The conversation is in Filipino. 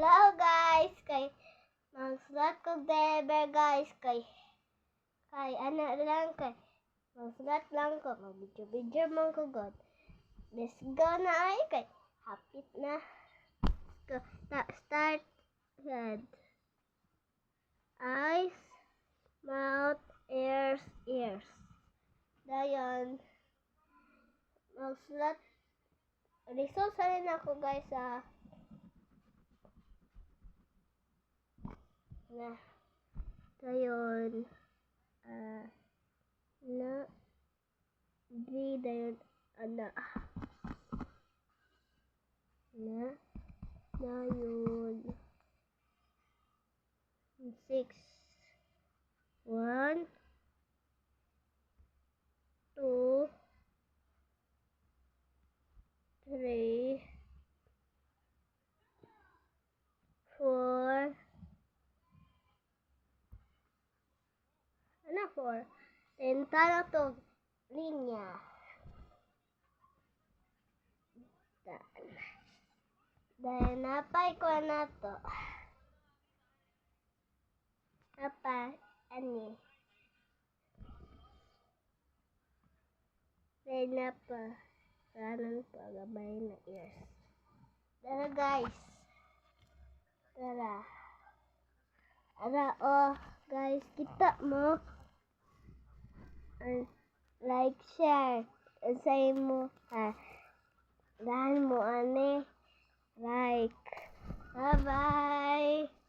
Hello guys, kay magsulat ko Deber guys, kay ano lang kay magsulat lang ko, mag-video man ko god. Let's go na ay kay hapit na. Go, start head. Eyes, mouth, ears. Dayon magsulat. Results rin ako guys na dayon na di dayon na dayon 6 1 2 3 4 4 tentara to linya dan napay ko na to apa ani dan apa kanan pagabay na ears. Tara guys, tara guys, kita mo like, share, say mo dahan mo like. Bye bye.